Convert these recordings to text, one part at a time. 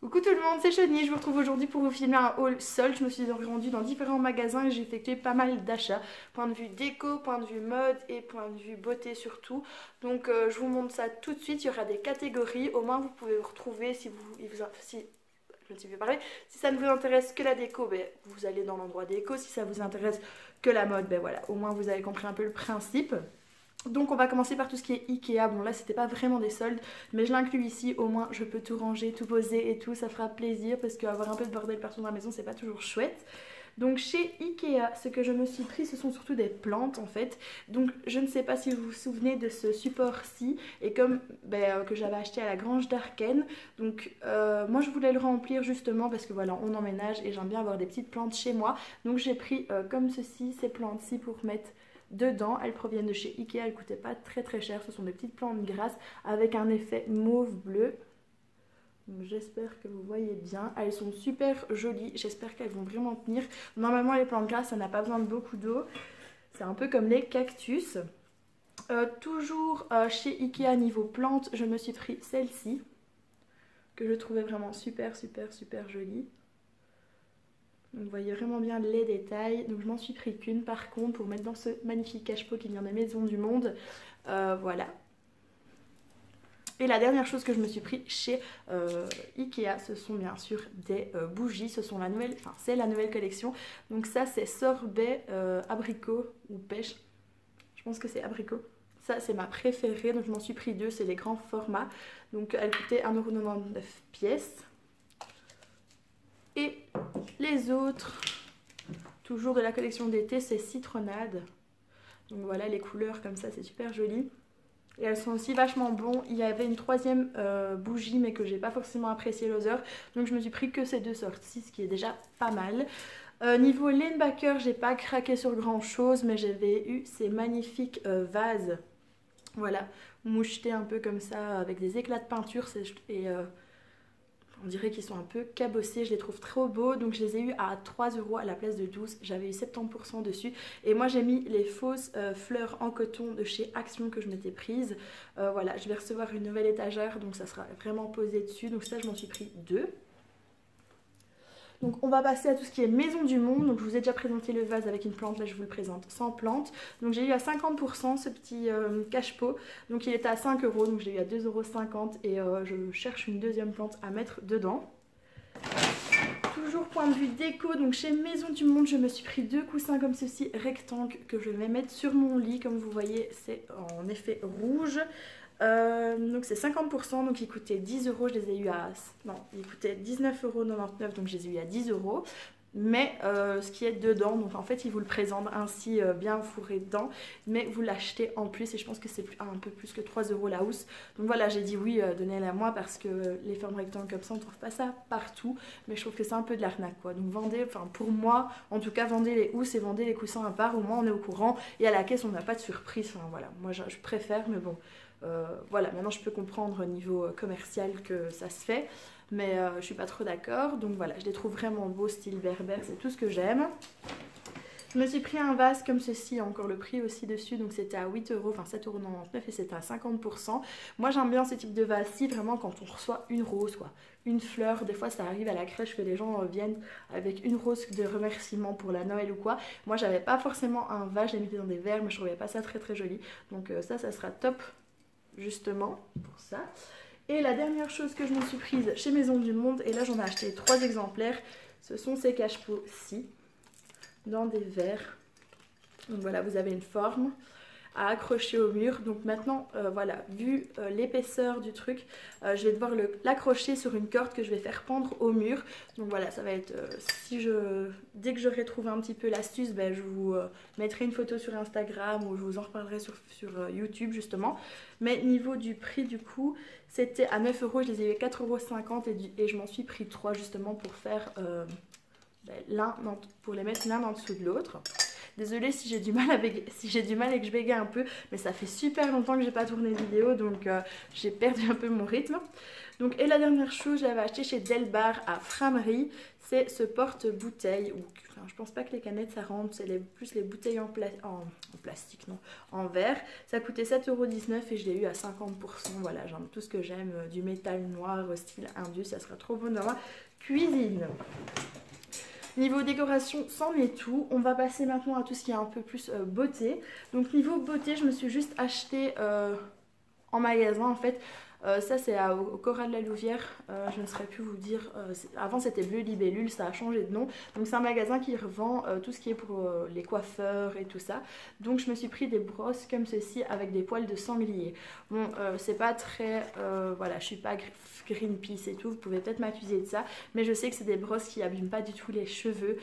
Coucou tout le monde, c'est Chauny, je vous retrouve aujourd'hui pour vous filmer un haul solde. Je me suis rendue dans différents magasins et j'ai effectué pas mal d'achats. Point de vue déco, point de vue mode et point de vue beauté surtout. Donc je vous montre ça tout de suite, il y aura des catégories. Au moins vous pouvez vous retrouver si je ne sais plus parler. Si ça ne vous intéresse que la déco, ben, vous allez dans l'endroit déco. Si ça vous intéresse que la mode, ben voilà, au moins vous avez compris un peu le principe. Donc on va commencer par tout ce qui est Ikea. Bon là c'était pas vraiment des soldes, mais je l'inclus ici, au moins je peux tout ranger, tout poser et tout, ça fera plaisir parce qu'avoir un peu de bordel partout dans la maison c'est pas toujours chouette. Donc chez Ikea, ce que je me suis pris ce sont surtout des plantes en fait. Donc je ne sais pas si vous vous souvenez de ce support-ci et comme que j'avais acheté à la Grange d'Arken. Donc moi je voulais le remplir justement parce que voilà on emménage et j'aime bien avoir des petites plantes chez moi. Donc j'ai pris comme ceci, ces plantes-ci pour mettre dedans. Elles proviennent de chez Ikea, elles coûtaient pas très cher, ce sont des petites plantes grasses avec un effet mauve bleu. J'espère que vous voyez bien, elles sont super jolies, j'espère qu'elles vont vraiment tenir. Normalement les plantes grasses ça n'a pas besoin de beaucoup d'eau, c'est un peu comme les cactus. Toujours chez Ikea niveau plantes, je me suis pris celle-ci que je trouvais vraiment super jolie. Donc vous voyez vraiment bien les détails. Donc je m'en suis pris qu'une par contre pour mettre dans ce magnifique cache-pot qui vient des Maisons du Monde. Voilà. Et la dernière chose que je me suis pris chez Ikea, ce sont bien sûr des bougies. C'est la nouvelle collection. Donc ça c'est sorbet abricot ou pêche. Je pense que c'est abricot. Ça c'est ma préférée. Donc je m'en suis pris deux, c'est les grands formats. Donc elle coûtait 1,99€ pièce. Et les autres, toujours de la collection d'été, c'est citronnade. Donc voilà les couleurs comme ça, c'est super joli. Et elles sont aussi vachement bonnes. Il y avait une troisième bougie mais que j'ai pas forcément apprécié l'odeur. Donc je me suis pris que ces deux sortes-ci, ce qui est déjà pas mal. Niveau Lane-Backer, j'ai pas craqué sur grand chose, mais j'avais eu ces magnifiques vases. Voilà, mouchetés un peu comme ça avec des éclats de peinture on dirait qu'ils sont un peu cabossés, je les trouve trop beaux. Donc je les ai eu à 3€ à la place de 12. J'avais eu 70% dessus. Et moi j'ai mis les fausses fleurs en coton de chez Action que je m'étais prise. Voilà, je vais recevoir une nouvelle étagère, donc ça sera vraiment posé dessus. Donc ça je m'en suis pris deux. Donc on va passer à tout ce qui est Maison du Monde. Donc je vous ai déjà présenté le vase avec une plante, là je vous le présente sans plante. Donc j'ai eu à 50% ce petit cache-pot. Donc il était à 5€, donc j'ai eu à 2,50€ et je cherche une deuxième plante à mettre dedans. Toujours point de vue déco, donc chez Maison du Monde je me suis pris deux coussins comme ceci rectangles que je vais mettre sur mon lit. Comme vous voyez c'est en effet rouge. Donc c'est 50%, donc ils coûtaient 10€, je les ai eu à... Non, ils coûtaient 19,99€, donc je les ai eu à 10€. Mais ce qui est dedans, donc en fait ils vous le présentent ainsi bien fourré dedans, mais vous l'achetez en plus et je pense que c'est un peu plus que 3€ la housse. Donc voilà, j'ai dit oui, donnez-la moi parce que les formes rectangles comme ça on trouve pas ça partout, mais je trouve que c'est un peu de l'arnaque quoi. Donc vendez, enfin pour moi en tout cas, vendez les housses et vendez les coussins à part, au moins on est au courant et à la caisse on n'a pas de surprise. Enfin voilà, moi je préfère, mais bon. Voilà, maintenant je peux comprendre au niveau commercial que ça se fait, mais je suis pas trop d'accord. Donc voilà, je les trouve vraiment beaux, style berbère, c'est tout ce que j'aime. Je me suis pris un vase comme ceci, encore le prix aussi dessus, donc c'était à 8€, enfin 7,99€ et c'était à 50%. Moi j'aime bien ce type de vase-ci, vraiment quand on reçoit une rose, quoi, une fleur. Des fois ça arrive à la crèche que les gens viennent avec une rose de remerciement pour la Noël ou quoi. Moi j'avais pas forcément un vase, je l'ai mis dans des verres, mais je trouvais pas ça très joli. Donc ça sera top justement pour ça. Et la dernière chose que je me suis prise chez Maison du Monde, et là j'en ai acheté 3 exemplaires, ce sont ces cache-pots-ci dans des verres. Donc voilà, vous avez une forme à accrocher au mur. Donc maintenant voilà, vu l'épaisseur du truc, je vais devoir l'accrocher sur une corde que je vais faire pendre au mur. Donc voilà, ça va être dès que j'aurai trouvé un petit peu l'astuce, je vous mettrai une photo sur Instagram ou je vous en reparlerai sur YouTube justement. Mais niveau du prix du coup, c'était à 9€, je les ai eu à 4,50€ et je m'en suis pris 3 justement pour faire pour les mettre l'un en dessous de l'autre. Désolée si j'ai du mal et que je bégaye un peu, mais ça fait super longtemps que j'ai pas tourné de vidéo, donc j'ai perdu un peu mon rythme. Donc, et la dernière chose, j'avais acheté chez Delbar à Framery, c'est ce porte-bouteille. Enfin, je pense pas que les canettes ça rentre, c'est plus les bouteilles en plastique, non, en verre. Ça coûtait 7,19 € et je l'ai eu à 50%. Voilà, j'aime tout ce que j'aime, du métal noir au style indus, ça sera trop bon dans ma cuisine. Niveau décoration, c'en est tout. On va passer maintenant à tout ce qui est un peu plus beauté. Donc niveau beauté, je me suis juste acheté en magasin en fait. Ça c'est au Cora de la Louvière, je ne saurais plus vous dire, avant c'était Bleu Libellule, ça a changé de nom. Donc c'est un magasin qui revend tout ce qui est pour les coiffeurs et tout ça. Donc je me suis pris des brosses comme ceci avec des poils de sanglier. Bon c'est pas très, voilà, je suis pas Greenpeace et tout, vous pouvez peut-être m'accuser de ça. Mais je sais que c'est des brosses qui abîment pas du tout les cheveux,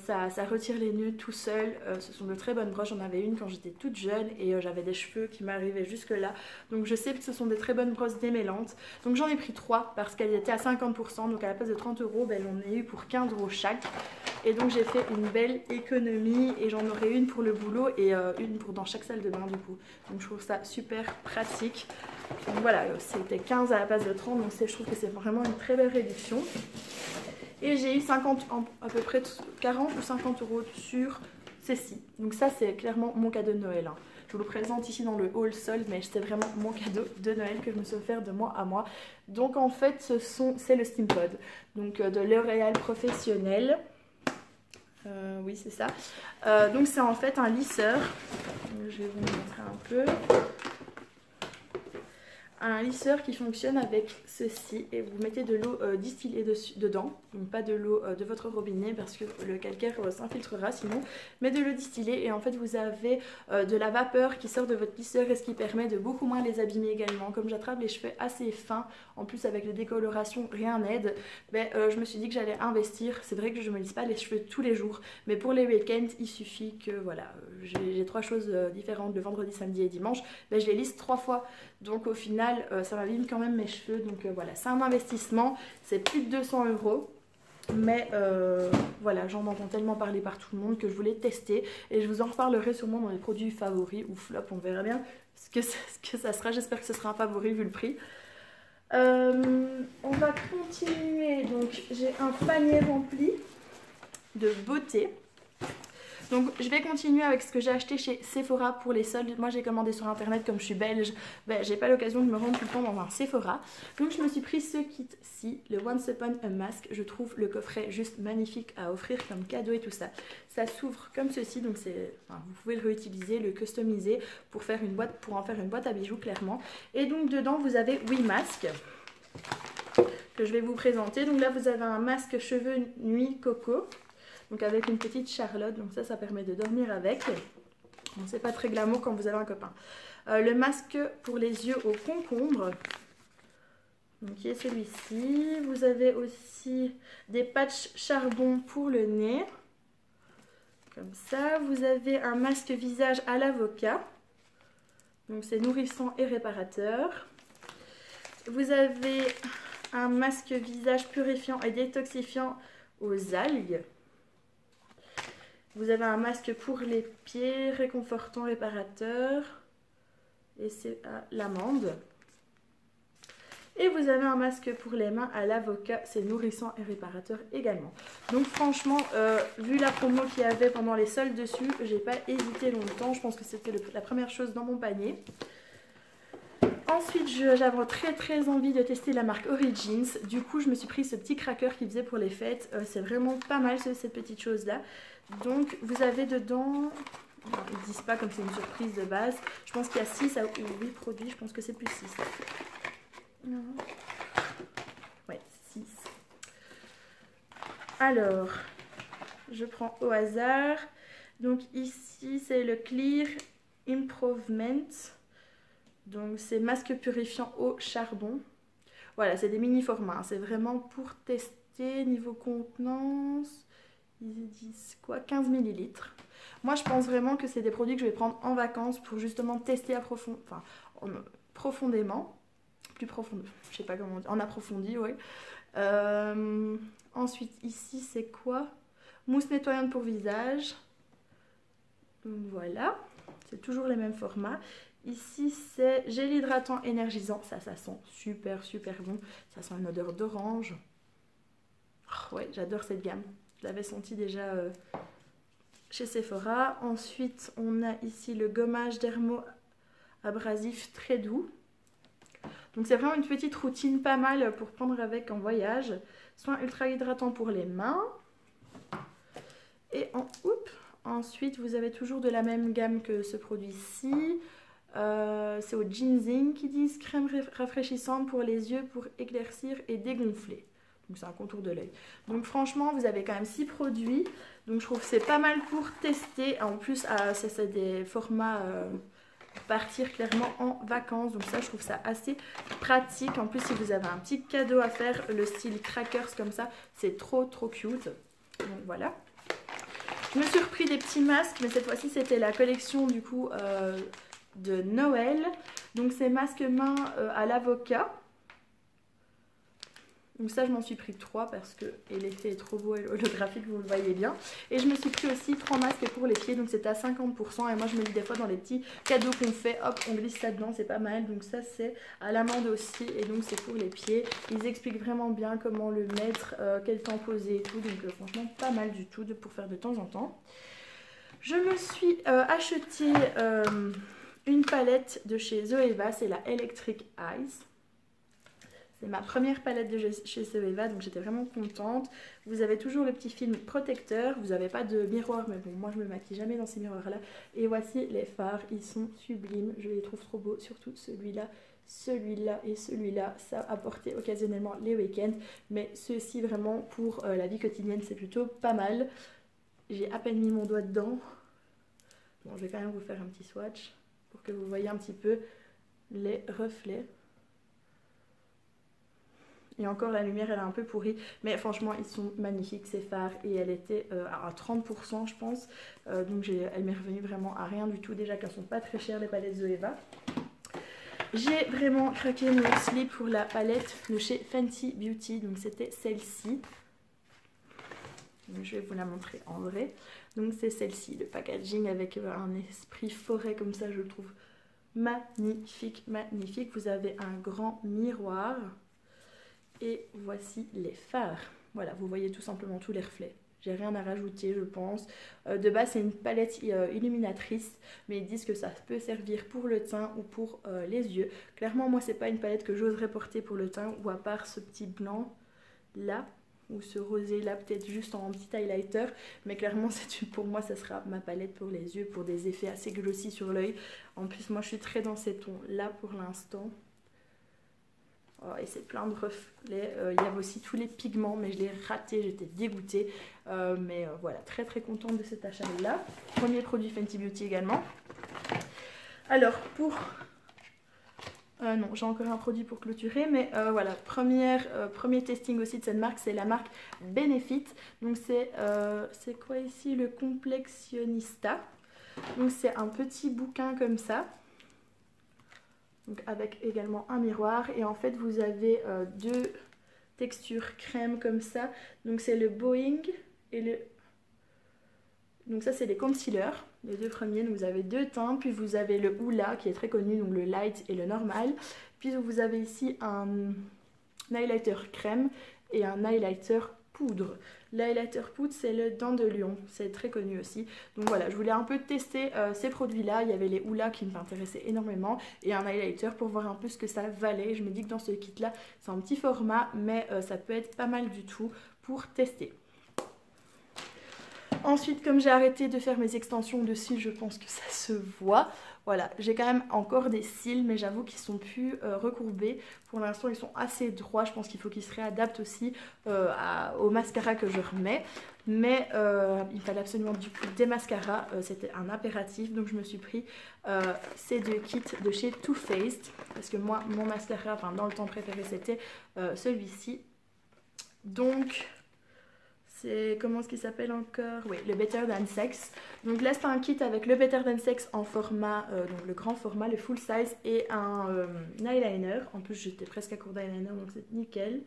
ça retire les nœuds tout seul. Ce sont de très bonnes brosses, j'en avais une quand j'étais toute jeune et j'avais des cheveux qui m'arrivaient jusque là. Donc je sais que ce sont des très bonnes brosses démêlantes. Donc j'en ai pris 3 parce qu'elles étaient à 50%. Donc à la place de 30 €, ben, j'en ai eu pour 15 € chaque. Et donc j'ai fait une belle économie et j'en aurai une pour le boulot et une pour dans chaque salle de bain du coup. Donc je trouve ça super pratique. Donc voilà, c'était 15 à la place de 30. Donc je trouve que c'est vraiment une très belle réduction. Et j'ai eu à peu près 40 ou 50 € sur ceci. Donc ça c'est clairement mon cadeau de Noël. Hein. Je vous le présente ici dans le haul solde, mais c'est vraiment mon cadeau de Noël que je me suis offert de moi à moi. Donc en fait, c'est le Steampod, donc de L'Oréal Professionnel. Oui, c'est ça. Donc c'est en fait un lisseur. Je vais vous montrer un peu. Un lisseur qui fonctionne avec ceci et vous mettez de l'eau distillée dedans, donc pas de l'eau de votre robinet parce que le calcaire s'infiltrera sinon, mais de l'eau distillée et en fait vous avez de la vapeur qui sort de votre lisseur et ce qui permet de beaucoup moins les abîmer également. Comme j'attrape les cheveux assez fins, en plus avec les décolorations rien n'aide, ben, je me suis dit que j'allais investir. C'est vrai que je ne me lisse pas les cheveux tous les jours, mais pour les week-ends il suffit que voilà, j'ai 3 choses différentes le vendredi, samedi et dimanche, ben, je les lisse 3 fois, donc au final ça m'abîme quand même mes cheveux. Donc voilà, c'est un investissement, c'est plus de 200 €. Mais voilà, j'en entends tellement parler par tout le monde que je voulais tester. Et je vous en reparlerai sûrement dans les produits favoris ou flop, on verra bien ce que ça sera. J'espère que ce sera un favori vu le prix. On va continuer. Donc j'ai un panier rempli de beauté. Donc je vais continuer avec ce que j'ai acheté chez Sephora pour les soldes. Moi j'ai commandé sur internet, comme je suis belge, ben, j'ai pas l'occasion de me rendre tout le temps dans un Sephora. Donc je me suis pris ce kit-ci, le Once Upon a Mask. Je trouve le coffret juste magnifique à offrir comme cadeau et tout ça. Ça s'ouvre comme ceci, donc vous pouvez le réutiliser, le customiser pour en faire une boîte à bijoux clairement. Et donc dedans vous avez 8 masques que je vais vous présenter. Donc là vous avez un masque cheveux nuit coco. Donc avec une petite Charlotte, donc ça permet de dormir avec. Bon, c'est pas très glamour quand vous avez un copain. Le masque pour les yeux au concombre, donc qui est celui-ci. Vous avez aussi des patchs charbon pour le nez, comme ça. Vous avez un masque visage à l'avocat, donc c'est nourrissant et réparateur. Vous avez un masque visage purifiant et détoxifiant aux algues. Vous avez un masque pour les pieds, réconfortant, réparateur. Et c'est à l'amande. Et vous avez un masque pour les mains à l'avocat. C'est nourrissant et réparateur également. Donc franchement, vu la promo qu'il y avait pendant les soldes dessus, j'ai pas hésité longtemps. Je pense que c'était la première chose dans mon panier. Ensuite, j'avais très envie de tester la marque Origins. Du coup, je me suis pris ce petit cracker qu'ils faisaient pour les fêtes. C'est vraiment pas mal cette petite chose-là. Donc, vous avez dedans... Alors, ils ne disent pas comme c'est une surprise de base. Je pense qu'il y a 6 ou 8 produits. Je pense que c'est plus 6. Non. Ouais, 6. Alors, je prends au hasard. Donc ici, c'est le Clear Improvement. Donc c'est masque purifiant au charbon. Voilà, c'est des mini formats, hein. C'est vraiment pour tester niveau contenance. Ils disent quoi, 15 ml. Moi je pense vraiment que c'est des produits que je vais prendre en vacances pour justement tester profondément. Plus profond, je sais pas comment dire, en approfondi, oui. Ensuite ici c'est quoi? Mousse nettoyante pour visage. Donc voilà. C'est toujours les mêmes formats. Ici c'est gel hydratant énergisant, ça sent super bon, ça sent une odeur d'orange. Oh, ouais, j'adore cette gamme, je l'avais senti déjà chez Sephora. Ensuite on a ici le gommage dermo abrasif très doux. Donc c'est vraiment une petite routine pas mal pour prendre avec en voyage. Soin ultra hydratant pour les mains. Et ensuite vous avez toujours de la même gamme que ce produit-ci. C'est au ginseng qu'ils disent crème rafraîchissante pour les yeux pour éclaircir et dégonfler. Donc c'est un contour de l'œil. Donc franchement vous avez quand même 6 produits. Donc je trouve que c'est pas mal pour tester. En plus c'est des formats... partir clairement en vacances, donc ça je trouve ça assez pratique. En plus si vous avez un petit cadeau à faire, le style crackers comme ça, c'est trop cute. Donc voilà, je me suis repris des petits masques, mais cette fois-ci c'était la collection du coup de Noël. Donc c'est masque main à l'avocat. Donc ça je m'en suis pris 3 parce que l'effet est trop beau et holographique, vous le voyez bien. Et je me suis pris aussi 3 masques pour les pieds, donc c'est à 50%. Et moi je me dis des fois dans les petits cadeaux qu'on fait, hop on glisse ça dedans, c'est pas mal. Donc ça c'est à l'amande aussi et donc c'est pour les pieds. Ils expliquent vraiment bien comment le mettre, quel temps poser et tout. Donc franchement pas mal du tout pour faire de temps en temps. Je me suis acheté une palette de chez Zoeva, c'est la Electric Eyes. C'est ma première palette de chez Zoeva, donc j'étais vraiment contente. Vous avez toujours le petit film protecteur. Vous n'avez pas de miroir, mais bon, moi je me maquille jamais dans ces miroirs-là. Et voici les fards, ils sont sublimes. Je les trouve trop beaux, surtout celui-là, celui-là et celui-là. Ça a porté occasionnellement les week-ends, mais ceux-ci vraiment pour la vie quotidienne, c'est plutôt pas mal. J'ai à peine mis mon doigt dedans. Bon, je vais quand même vous faire un petit swatch pour que vous voyez un petit peu les reflets. Et encore la lumière elle est un peu pourrie, mais franchement ils sont magnifiques ces fards. Et elle était à 30% je pense, donc elle m'est revenue vraiment à rien du tout. Déjà qu'elles sont pas très chères les palettes Zoeva. J'ai vraiment craqué mon slip pour la palette de chez Fenty Beauty, donc c'était celle-ci. Je vais vous la montrer en vrai. Donc c'est celle-ci, le packaging avec un esprit forêt comme ça, je le trouve magnifique. Vous avez un grand miroir. Et voici les fards. Voilà, vous voyez tout simplement tous les reflets. J'ai rien à rajouter, je pense. De base, c'est une palette illuminatrice, mais ils disent que ça peut servir pour le teint ou pour les yeux. Clairement, moi, c'est pas une palette que j'oserais porter pour le teint, ou à part ce petit blanc là, ou ce rosé là, peut-être juste en petit highlighter. Mais clairement, pour moi, ça sera ma palette pour les yeux, pour des effets assez glossy sur l'œil. En plus, moi, je suis très dans ces tons là pour l'instant. Oh, et c'est plein de reflets. Il y avait aussi tous les pigments, mais je l'ai raté, j'étais dégoûtée. Voilà, très contente de cet achat là. Premier produit Fenty Beauty également. Alors non, j'ai encore un produit pour clôturer, mais voilà, premier testing aussi de cette marque, c'est la marque Benefit. Donc c'est quoi ici? Le Complexionista. Donc c'est un petit bouquin comme ça. Donc avec également un miroir, et en fait vous avez deux textures crème comme ça. Donc c'est le Boeing et le... Donc ça c'est les concealers, les deux premiers. Donc vous avez deux teintes, puis vous avez le Hoola qui est très connu, donc le light et le normal. Puis vous avez ici un highlighter crème et un highlighter poudre. L'highlighter poudre c'est le Dent de Lion, c'est très connu aussi. Donc voilà, je voulais un peu tester ces produits là. Il y avait les Hoola qui m'intéressaient énormément et un highlighter pour voir un peu ce que ça valait. Je me dis que dans ce kit là c'est un petit format, mais ça peut être pas mal du tout pour tester. Ensuite, comme j'ai arrêté de faire mes extensions de cils, je pense que ça se voit. Voilà, j'ai quand même encore des cils, mais j'avoue qu'ils sont plus recourbés. Pour l'instant, ils sont assez droits. Je pense qu'il faut qu'ils se réadaptent aussi au mascara que je remets. Mais il fallait absolument du coup des mascaras. C'était un impératif. Donc je me suis pris ces deux kits de chez Too Faced. Parce que moi, mon mascara, enfin dans le temps préféré, c'était celui-ci. Donc... c'est comment est-ce qu'il s'appelle encore? Oui, le Better Than Sex. Donc là c'est un kit avec le Better Than Sex en format, donc le grand format, le full size, et un eyeliner. En plus j'étais presque à court d'eyeliner, donc c'est nickel.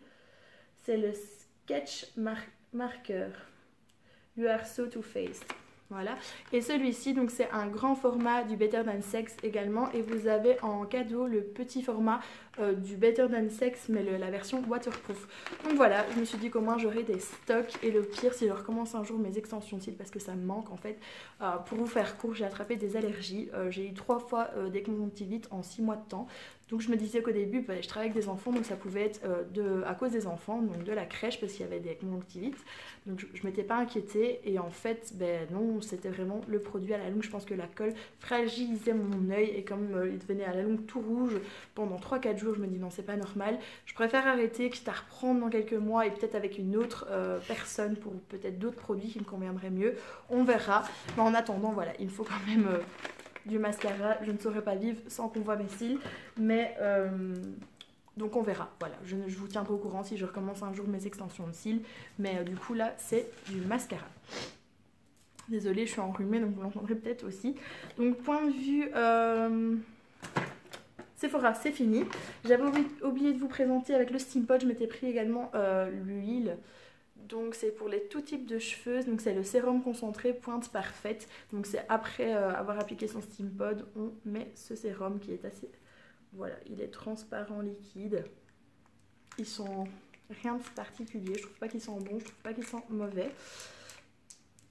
C'est le Sketch Marker. You are so Too Faced. Voilà, et celui-ci donc c'est un grand format du Better Than Sex également, et vous avez en cadeau le petit format du Better Than Sex mais la version waterproof. Donc voilà, je me suis dit qu'au moins j'aurai des stocks, et le pire si je recommence un jour mes extensions de cils parce que ça me manque en fait. Pour vous faire court, j'ai attrapé des allergies, j'ai eu 3 fois des conjonctivites en 6 mois de temps. Donc je me disais qu'au début, bah, je travaille avec des enfants, donc ça pouvait être à cause des enfants, donc de la crèche parce qu'il y avait des conjonctivites. Donc je ne m'étais pas inquiétée, et en fait, ben non, c'était vraiment le produit à la longue. Je pense que la colle fragilisait mon œil, et comme il devenait à la longue tout rouge pendant 3-4 jours, je me dis non, c'est pas normal. Je préfère arrêter, quitte à reprendre dans quelques mois et peut-être avec une autre personne pour peut-être d'autres produits qui me conviendraient mieux. On verra. Mais en attendant, voilà, il me faut quand même... du mascara, je ne saurais pas vivre sans qu'on voit mes cils, mais donc on verra, voilà, je vous tiendrai au courant si je recommence un jour mes extensions de cils, mais du coup là c'est du mascara. Désolée, je suis enrhumée donc vous l'entendrez peut-être aussi. Donc point de vue Sephora, c'est fini. J'avais oublié de vous présenter avec le Steam Pot, je m'étais pris également l'huile. Donc c'est pour les tout types de cheveux, donc c'est le sérum concentré pointe parfaite. Donc c'est après avoir appliqué son Steam Pod, on met ce sérum qui est assez... Voilà, il est transparent liquide. Ils sont rien de particulier, je trouve pas qu'ils sont bons, je trouve pas qu'ils sont mauvais.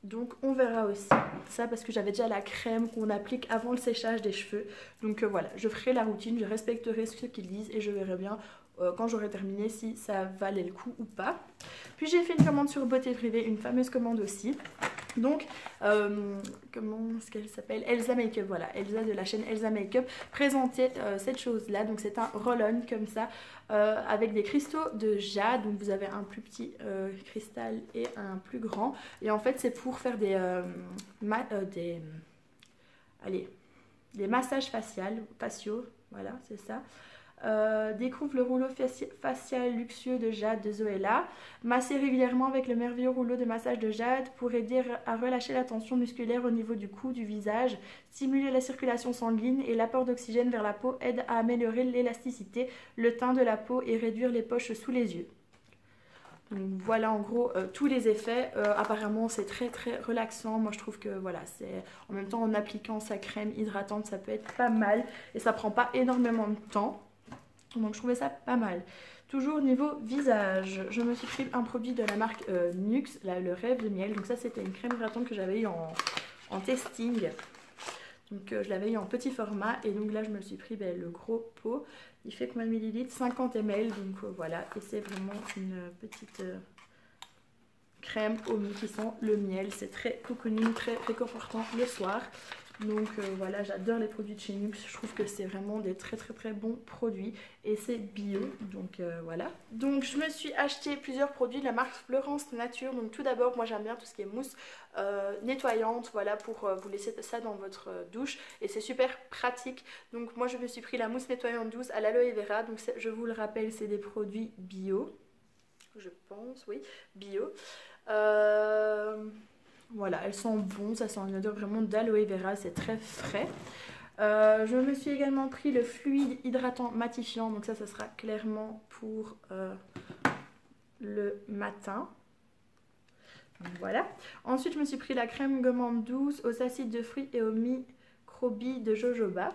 Donc on verra aussi ça parce que j'avais déjà la crème qu'on applique avant le séchage des cheveux. Donc voilà, je ferai la routine, je respecterai ce qu'ils disent et je verrai bien quand j'aurai terminé si ça valait le coup ou pas. Puis j'ai fait une commande sur Beauté Privée, une fameuse commande aussi. Donc, comment est-ce qu'elle s'appelle? Elsa Makeup, voilà, Elsa de la chaîne Elsa Makeup présentait cette chose-là. Donc c'est un roll-on comme ça, avec des cristaux de jade. Donc vous avez un plus petit cristal et un plus grand. Et en fait c'est pour faire des massages faciaux, voilà, c'est ça. Découvre le rouleau facial luxueux de jade de Zoella. Massez régulièrement avec le merveilleux rouleau de massage de jade pour aider à relâcher la tension musculaire au niveau du cou, du visage, stimuler la circulation sanguine et l'apport d'oxygène vers la peau aide à améliorer l'élasticité, le teint de la peau et réduire les poches sous les yeux. Donc voilà en gros tous les effets. Apparemment c'est très très relaxant. Moi je trouve que voilà, c'est en même temps en appliquant sa crème hydratante ça peut être pas mal et ça prend pas énormément de temps. Donc je trouvais ça pas mal. Toujours niveau visage, je me suis pris un produit de la marque Nux, le rêve de miel. Donc ça c'était une crème hydratante que j'avais eu en testing. Donc je l'avais eu en petit format et donc là je me suis pris le gros pot. Il fait combien de millilitres? 50 ml. Donc voilà, et c'est vraiment une petite crème au miel qui sent le miel. C'est très cocooning, très réconfortant le soir. Donc voilà, j'adore les produits de chez Nux, je trouve que c'est vraiment des très très très bons produits et c'est bio, donc voilà. Donc je me suis acheté plusieurs produits de la marque Florence Nature. Donc tout d'abord, moi j'aime bien tout ce qui est mousse nettoyante, voilà, pour vous laisser ça dans votre douche et c'est super pratique. Donc moi je me suis pris la mousse nettoyante douce à l'aloe vera, donc je vous le rappelle c'est des produits bio, je pense, oui, bio. Voilà, elles sont bonnes, ça sent une odeur vraiment d'aloe vera, c'est très frais. Je me suis également pris le fluide hydratant matifiant, donc ça sera clairement pour le matin. Donc voilà. Ensuite, je me suis pris la crème gommante douce aux acides de fruits et aux microbilles de jojoba.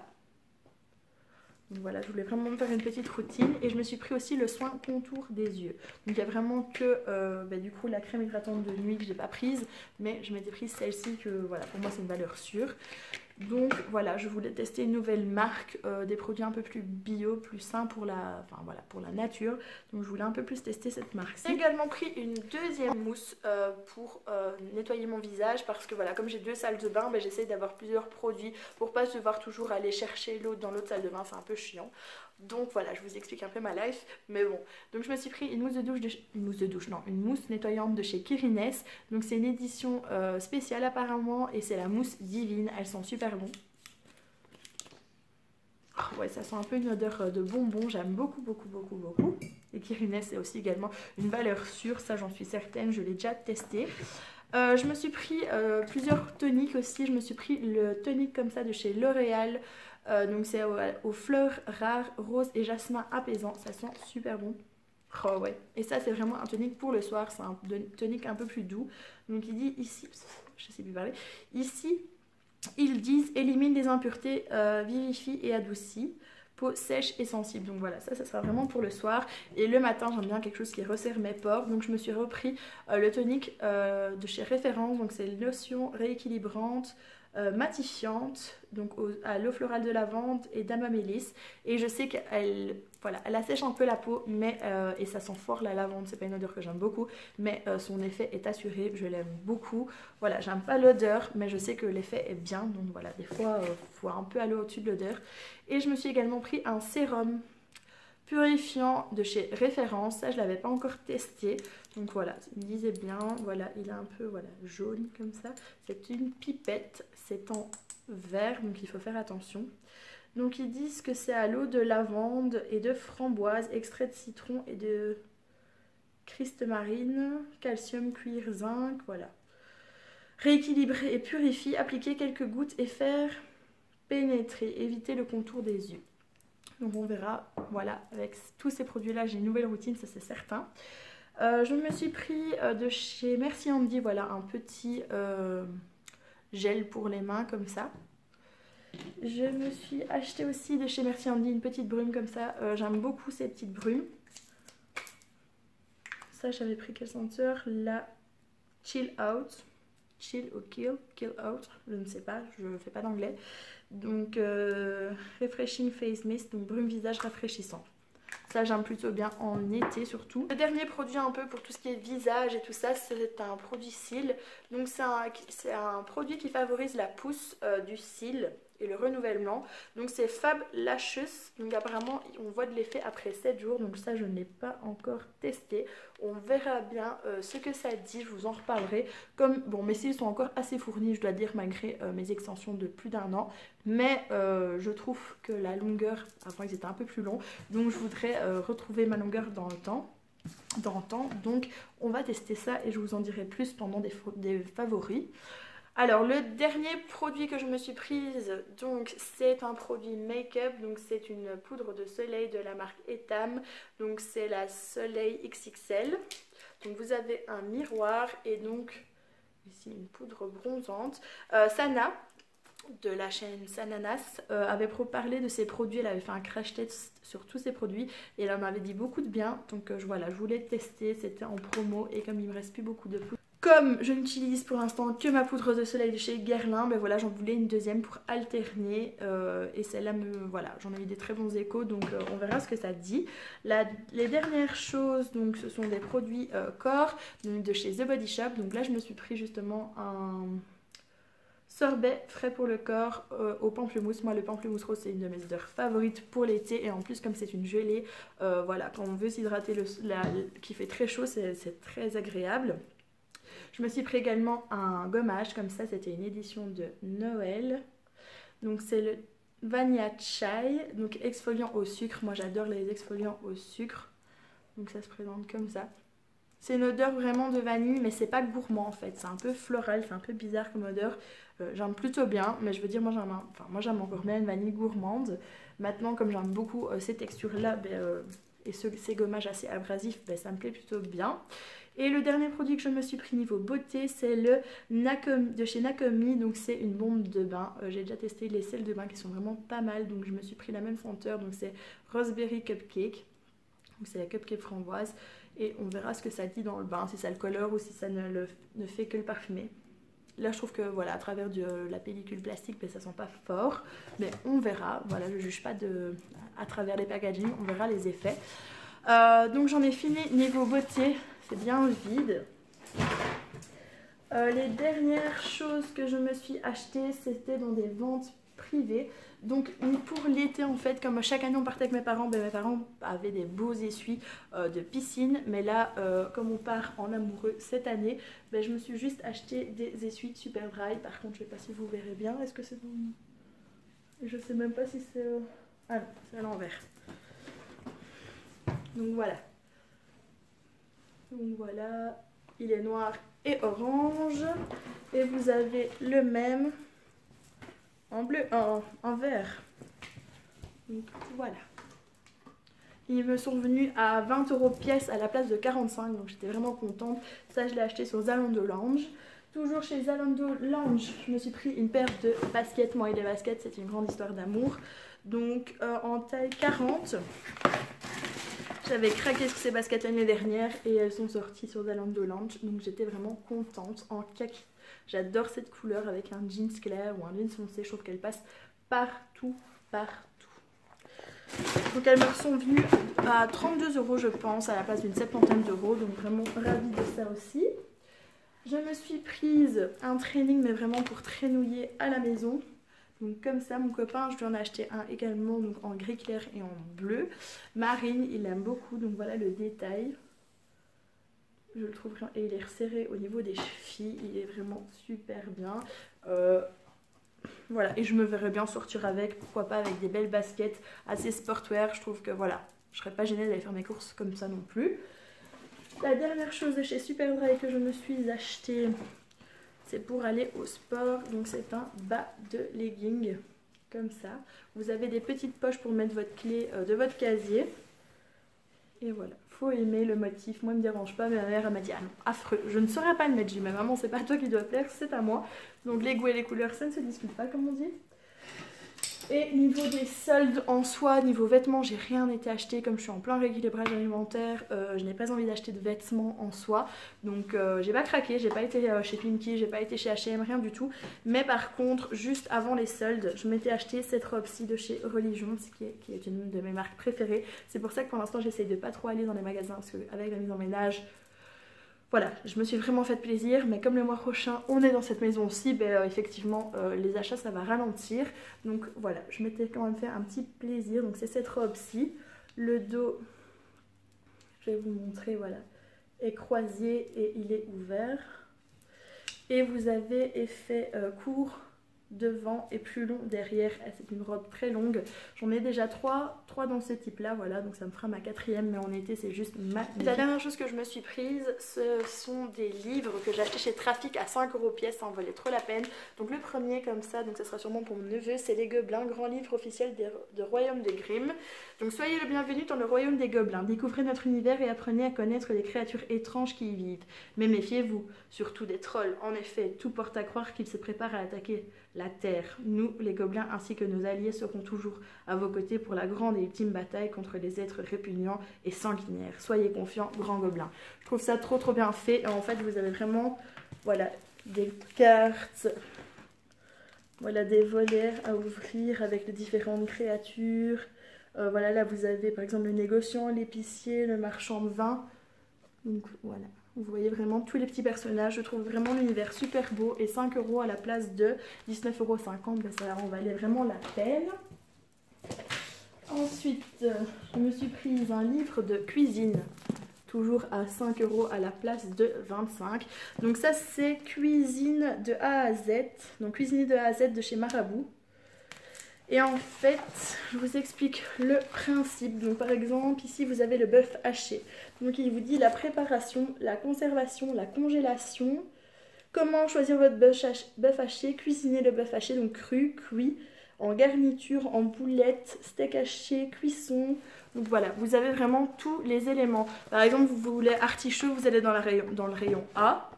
Donc voilà, je voulais vraiment me faire une petite routine et je me suis pris aussi le soin contour des yeux. Donc il n'y a vraiment que du coup la crème hydratante de nuit que je n'ai pas prise, mais je m'étais prise celle-ci que voilà, pour moi c'est une valeur sûre. Donc voilà, je voulais tester une nouvelle marque, des produits un peu plus bio, plus sains pour la, pour la nature. Donc je voulais un peu plus tester cette marque. J'ai également pris une deuxième mousse pour nettoyer mon visage parce que voilà, comme j'ai 2 salles de bain, j'essaie d'avoir plusieurs produits pour pas devoir toujours aller chercher l'autre dans l'autre salle de bain, c'est un peu chiant. Donc voilà, je vous explique un peu ma life, mais bon. Donc je me suis pris une mousse une mousse nettoyante de chez Kirines. Donc c'est une édition spéciale apparemment et c'est la mousse divine, elles sont super bon. Oh, ouais, ça sent un peu une odeur de bonbon, j'aime beaucoup. Et Kirines c'est aussi également une valeur sûre, ça j'en suis certaine, je l'ai déjà testé. Je me suis pris plusieurs toniques aussi, je me suis pris le tonique comme ça de chez L'Oréal. Donc c'est aux fleurs rares, rose et jasmin apaisant, ça sent super bon. Oh ouais, et ça c'est vraiment un tonique pour le soir, c'est un tonique un peu plus doux. Donc il dit ici, je sais plus parler, ici ils disent élimine les impuretés, vivifie et adoucit, peau sèche et sensible. Donc voilà, ça sera vraiment pour le soir. Et le matin j'aime bien quelque chose qui resserre mes pores, donc je me suis repris le tonique de chez Référence, donc c'est lotion rééquilibrante, matifiante, donc à l'eau florale de lavande et d'amamélis. Et je sais qu'elle voilà, elle assèche un peu la peau, mais et ça sent fort la lavande, c'est pas une odeur que j'aime beaucoup, mais son effet est assuré, je l'aime beaucoup. Voilà, j'aime pas l'odeur, mais je sais que l'effet est bien, donc voilà, des fois faut un peu aller au-dessus de l'odeur. Et je me suis également pris un sérum purifiant de chez Référence, ça je l'avais pas encore testé, donc voilà, il me disait bien, voilà, il est un peu voilà, jaune comme ça, c'est une pipette, c'est en verre, donc il faut faire attention. Donc ils disent que c'est à l'eau de lavande et de framboise, extrait de citron et de christe marine, calcium, cuir, zinc, voilà. Rééquilibrer et purifier, appliquer quelques gouttes et faire pénétrer, éviter le contour des yeux. Donc on verra, voilà, avec tous ces produits-là, j'ai une nouvelle routine, ça c'est certain. Je me suis pris de chez Merci Handy, voilà, un petit gel pour les mains comme ça. Je me suis acheté aussi de chez Merci Handy une petite brume comme ça, j'aime beaucoup ces petites brumes. Ça j'avais pris quelle senteur? La Chill Out. Chill ou Kill Out, je ne sais pas, je ne fais pas d'anglais. Donc Refreshing Face Mist, donc brume visage rafraîchissant. Ça j'aime plutôt bien en été surtout. Le dernier produit un peu pour tout ce qui est visage et tout ça, c'est un produit cils. Donc c'est un produit qui favorise la pousse du cil et le renouvellement. Donc c'est Fab Lashes. Donc apparemment on voit de l'effet après 7 jours. Donc ça je ne l'ai pas encore testé. On verra bien ce que ça dit, je vous en reparlerai. Comme bon, mes cils sont encore assez fournis, je dois dire, malgré mes extensions de plus d'1 an. Mais je trouve que la longueur, avant ils étaient un peu plus longs. Donc je voudrais retrouver ma longueur dans le temps. Donc on va tester ça et je vous en dirai plus pendant des favoris. Alors le dernier produit que je me suis prise, donc c'est un produit make-up, donc c'est une poudre de soleil de la marque Etam, donc c'est la Soleil XXL. Donc vous avez un miroir et donc ici une poudre bronzante. Sana de la chaîne Sananas avait parlé de ses produits, elle avait fait un crash test sur tous ses produits et elle en avait dit beaucoup de bien, donc voilà, je voulais tester, c'était en promo et comme il me reste plus beaucoup de poudre. Comme je n'utilise pour l'instant que ma poudre de soleil de chez Guerlain, ben voilà, j'en voulais une deuxième pour alterner et celle-là, voilà, j'en ai eu des très bons échos, donc on verra ce que ça dit. Les dernières choses, donc ce sont des produits corps, donc de chez The Body Shop. Donc là je me suis pris justement un sorbet frais pour le corps au pamplemousse. Moi le pamplemousse rose c'est une de mes odeurs favorites pour l'été et en plus comme c'est une gelée, voilà, quand on veut s'hydrater, qui fait très chaud, c'est très agréable. Je me suis pris également un gommage, comme ça, c'était une édition de Noël. Donc c'est le Vanilla Chai, donc exfoliant au sucre. Moi j'adore les exfoliants au sucre. Donc ça se présente comme ça. C'est une odeur vraiment de vanille, mais c'est pas gourmand en fait. C'est un peu floral, c'est un peu bizarre comme odeur. J'aime plutôt bien, mais je veux dire, moi j'aime encore bien une vanille gourmande. Maintenant, comme j'aime beaucoup ces textures-là, et ces gommages assez abrasifs, ça me plaît plutôt bien. Et le dernier produit que je me suis pris niveau beauté, c'est le de chez Nakomi. Donc c'est une bombe de bain. J'ai déjà testé les sels de bain qui sont vraiment pas mal. Donc je me suis pris la même senteur. Donc c'est Raspberry Cupcake. Donc c'est la cupcake framboise. Et on verra ce que ça dit dans le bain, si ça le colore ou si ça ne fait que le parfumer. Là je trouve que voilà, à travers la pellicule plastique, ça sent pas fort. Mais on verra. Voilà, je ne juge pas à travers les packaging. On verra les effets. Donc j'en ai fini niveau beauté. C'est bien vide. Les dernières choses que je me suis achetées, c'était dans des ventes privées. Donc pour l'été en fait, comme chaque année on partait avec mes parents avaient des beaux essuies de piscine. Mais là, comme on part en amoureux cette année, je me suis juste acheté des essuies super dry. Par contre, je ne sais pas si vous verrez bien. Est-ce que c'est bon? Je sais même pas si c'est... Ah non, c'est à l'envers. Donc voilà. Donc voilà, il est noir et orange. Et vous avez le même en bleu, en vert. Donc voilà. Ils me sont venus à 20 € pièce à la place de 45, donc j'étais vraiment contente. Ça, je l'ai acheté sur Zalando Lounge. Toujours chez Zalando Lounge, je me suis pris une paire de baskets. Moi et les baskets, c'est une grande histoire d'amour. Donc en taille 40. J'avais craqué sur ces baskets l'année dernière et elles sont sorties sur Zalando Lounge. Donc j'étais vraiment contente en kaki. J'adore cette couleur avec un jeans clair ou un jeans foncé. Je trouve qu'elle passe partout, partout. Donc elles me sont venues à 32 € je pense à la place d'une 70 €. Donc vraiment ravie de ça aussi. Je me suis prise un training mais vraiment pour traînouiller à la maison. Donc comme ça, mon copain, je lui en ai acheté un également donc en gris clair et en bleu. Marine, il aime beaucoup, donc voilà le détail. Je le trouve bien et il est resserré au niveau des chevilles, il est vraiment super bien. Voilà, et je me verrais bien sortir avec, pourquoi pas avec des belles baskets assez sportwear. Je trouve que voilà, je serais pas gênée d'aller faire mes courses comme ça non plus. La dernière chose de chez Superdry que je me suis acheté, c'est pour aller au sport. Donc c'est un bas de legging, comme ça. Vous avez des petites poches pour mettre votre clé de votre casier. Et voilà, faut aimer le motif. Moi, il me dérange pas, mais ma mère elle m'a dit ah non, affreux, je ne saurais pas le mettre. J'ai dit mais maman, c'est pas toi qui dois plaire, c'est à moi. Donc les goûts et les couleurs, ça ne se discute pas, comme on dit. Et niveau des soldes en soi, niveau vêtements, j'ai rien été acheté. Comme je suis en plein rééquilibrage alimentaire, je n'ai pas envie d'acheter de vêtements en soi. Donc j'ai pas craqué, j'ai pas été chez Pimki, j'ai pas été chez H&M, rien du tout. Mais par contre, juste avant les soldes, je m'étais acheté cette robe-ci de chez Religion, qui est une de mes marques préférées. C'est pour ça que pour l'instant, j'essaye de pas trop aller dans les magasins, parce qu'avec la mise en ménage, voilà, je me suis vraiment fait plaisir, mais comme le mois prochain on est dans cette maison aussi, ben, effectivement les achats ça va ralentir. Donc voilà, je m'étais quand même fait un petit plaisir. Donc c'est cette robe-ci, le dos, je vais vous montrer, voilà, est croisé et il est ouvert. Et vous avez effet court devant et plus long derrière. C'est une robe très longue. J'en ai déjà trois dans ce type là, voilà, donc ça me fera ma 4e, mais en été c'est juste magnifique. La dernière chose que je me suis prise, ce sont des livres que j'ai achetés chez Trafic à 5 € pièce, ça en valait trop la peine. Donc le premier comme ça, donc ça sera sûrement pour mon neveu, c'est Les Gobelins, grand livre officiel de Royaume de Grimm. Donc soyez le bienvenu dans le Royaume des Gobelins, découvrez notre univers et apprenez à connaître les créatures étranges qui y vivent. Mais méfiez-vous, surtout des trolls. En effet, tout porte à croire qu'ils se préparent à attaquer la Terre. Nous, les Gobelins, ainsi que nos alliés, seront toujours à vos côtés pour la grande et ultime bataille contre les êtres répugnants et sanguinaires. Soyez confiants, grand Gobelin. Je trouve ça trop bien fait. Et en fait, vous avez vraiment, voilà, des cartes, voilà, des volets à ouvrir avec les différentes créatures. Voilà, là, vous avez par exemple le négociant, l'épicier, le marchand de vin. Donc, voilà. Vous voyez vraiment tous les petits personnages. Je trouve vraiment l'univers super beau. Et 5 € à la place de 19,50 €, ben ça en valait vraiment la peine. Ensuite, je me suis prise un livre de cuisine. Toujours à 5 € à la place de 25. Donc ça, c'est Cuisine de A à Z. Donc Cuisiner de A à Z de chez Marabout. Et en fait, je vous explique le principe. Donc par exemple, ici vous avez le bœuf haché. Donc il vous dit la préparation, la conservation, la congélation. Comment choisir votre bœuf haché, cuisiner le bœuf haché, donc cru, cuit, en garniture, en boulettes, steak haché, cuisson. Donc voilà, vous avez vraiment tous les éléments. Par exemple, vous voulez artichaut, vous allez dans le rayon A.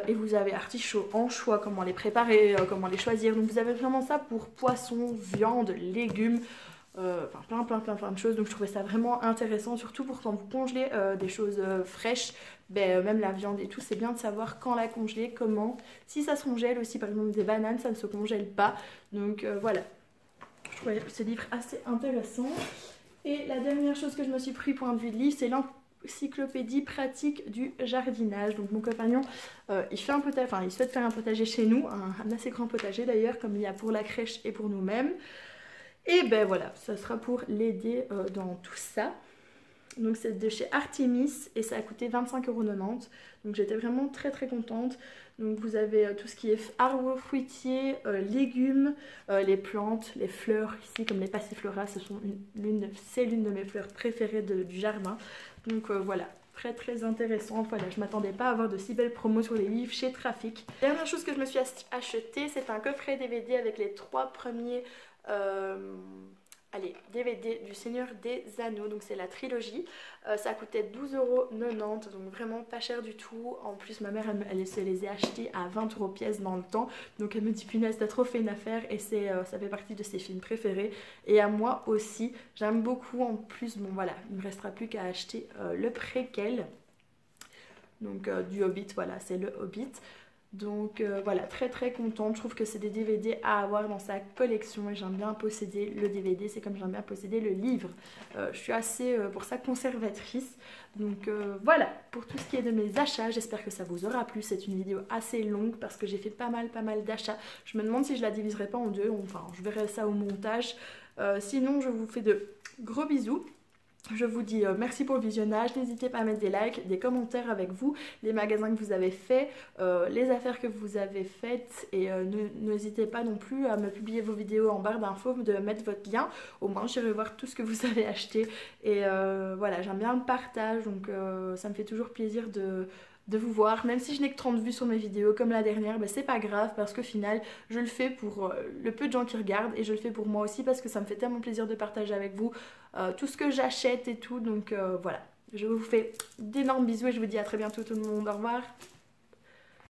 Et vous avez artichauts, anchois, comment les préparer, comment les choisir. Donc vous avez vraiment ça pour poisson, viande, légumes, enfin plein de choses. Donc je trouvais ça vraiment intéressant, surtout pour quand vous congelez des choses fraîches, ben, même la viande et tout, c'est bien de savoir quand la congeler, comment. Si ça se congèle aussi, par exemple des bananes, ça ne se congèle pas. Donc voilà, je trouvais ce livre assez intéressant. Et la dernière chose que je me suis pris point de vue de livre, c'est l'encyclopédie pratique du jardinage. Donc mon compagnon, il fait un potager, enfin il souhaite faire un potager chez nous, un assez grand potager d'ailleurs, comme il y a pour la crèche et pour nous-mêmes. Et ben voilà, ça sera pour l'aider dans tout ça. Donc c'est de chez Artemis et ça a coûté 25,90 €. Donc j'étais vraiment très contente. Donc vous avez tout ce qui est arbres fruitiers, légumes, les plantes, les fleurs ici comme les passiflora, c'est l'une de mes fleurs préférées du jardin. Donc voilà, très intéressant. Voilà, je m'attendais pas à avoir de si belles promos sur les livres chez Trafic. Dernière chose que je me suis achetée, c'est un coffret DVD avec les 3 premiers allez, DVD du Seigneur des Anneaux, donc c'est la trilogie. Ça coûtait 12,90 €, donc vraiment pas cher du tout. En plus ma mère elle se les a achetés à 20 € pièce dans le temps, donc elle me dit punaise t'as trop fait une affaire, et ça fait partie de ses films préférés. Et à moi aussi, j'aime beaucoup. En plus bon voilà, il me restera plus qu'à acheter le préquel, donc du Hobbit, voilà c'est le Hobbit. Donc voilà, très très contente. Je trouve que c'est des DVD à avoir dans sa collection et j'aime bien posséder le DVD, c'est comme j'aime bien posséder le livre. Je suis assez pour ça conservatrice. Donc voilà pour tout ce qui est de mes achats. J'espère que ça vous aura plu. C'est une vidéo assez longue parce que j'ai fait pas mal d'achats. Je me demande si je la diviserai pas en deux, enfin je verrai ça au montage. Sinon je vous fais de gros bisous. Je vous dis merci pour le visionnage, n'hésitez pas à mettre des likes, des commentaires avec vous, les magasins que vous avez faits, les affaires que vous avez faites, et n'hésitez pas non plus à me publier vos vidéos en barre d'infos, de mettre votre lien, au moins j'irai voir tout ce que vous avez acheté. Et voilà, j'aime bien le partage, donc ça me fait toujours plaisir de vous voir, même si je n'ai que 30 vues sur mes vidéos comme la dernière, ben c'est pas grave parce qu'au final je le fais pour le peu de gens qui regardent, et je le fais pour moi aussi parce que ça me fait tellement plaisir de partager avec vous tout ce que j'achète et tout. Donc voilà, je vous fais d'énormes bisous et je vous dis à très bientôt tout le monde, au revoir.